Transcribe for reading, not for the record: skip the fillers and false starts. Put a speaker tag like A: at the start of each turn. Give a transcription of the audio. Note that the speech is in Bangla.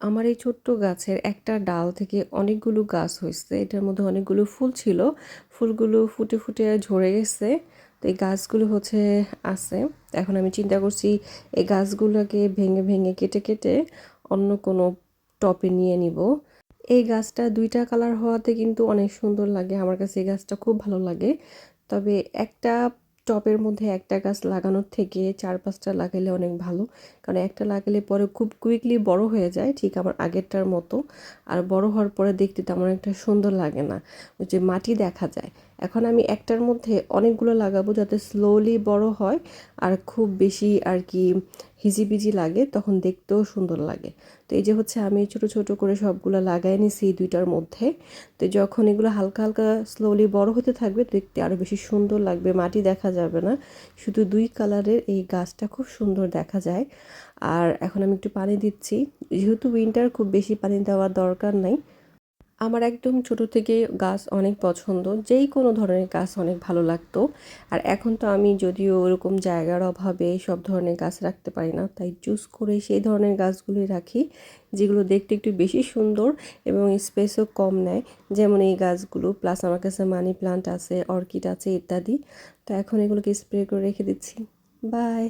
A: আমার এই ছোট্ট গাছের একটা ডাল থেকে অনেকগুলো গাছ হয়েছে। এটার মধ্যে অনেকগুলো ফুল ছিল। ফুলগুলো ফুটে ফুটে ঝরে গেছে। তো এই গাছগুলো আছে। এখন আমি চিন্তা করছি এই গাছগুলোকে ভেঙে ভেঙে কেটে কেটে অন্য কোনো টবে নিয়ে নিব। এই গাছটা ২টা কালার হওয়াতে কিন্তু অনেক সুন্দর লাগে। আমার কাছে এই গাছটা খুব ভালো লাগে। তবে একটা টবের মধ্যে একটা গাছ লাগানোর থেকে ৪-৫টা লাগালে অনেক ভালো। কারণ একটা লাগালে পরে খুব কুইকলি বড় হয়ে যায়, ঠিক আমার আগেরটার মতো। আর বড় হওয়ার পরে দেখতে তেমন একটা সুন্দর লাগে না, ওই যে মাটি দেখা যায়। এখন আমি একটার মধ্যে অনেকগুলো লাগাবো যাতে স্লোলি বড় হয় আর খুব বেশি আর কি হিজিবিজি লাগে, তখন দেখতেও সুন্দর লাগে। তো এই যে আমি ছোট ছোট করে সবগুলো লাগাই নিছি এই ২টার মধ্যে। তো যখন এগুলো হালকা হালকা স্লোলি বড় হতে থাকবে দেখতে আরও বেশি সুন্দর লাগবে, মাটি দেখা যাবে না, শুধু ২ কালারের এই গাছটা খুব সুন্দর দেখা যায়। আর এখন আমি একটু পানি দিচ্ছি, যেহেতু উইন্টার খুব বেশি পানি দেওয়ার দরকার নাই। আমার একদম ছোট থেকে গাছ অনেক পছন্দ, যেই কোনো ধরনের গাছ অনেক ভালো লাগতো। আর এখন তো আমি যদিও ওরকম জায়গার অভাবে সব ধরনের গাছ রাখতে পারি না, তাই চুজ করে সেই ধরনের গাছগুলোই রাখি যেগুলো দেখতে একটু বেশি সুন্দর এবং স্পেসও কম নেয়। যেমন এই গাছগুলো, প্লাস আমার কাছে মানি প্লান্ট আছে, অর্কিড আছে ইত্যাদি। তো এখন এগুলোকে স্প্রে করে রেখে দিচ্ছি। বাই।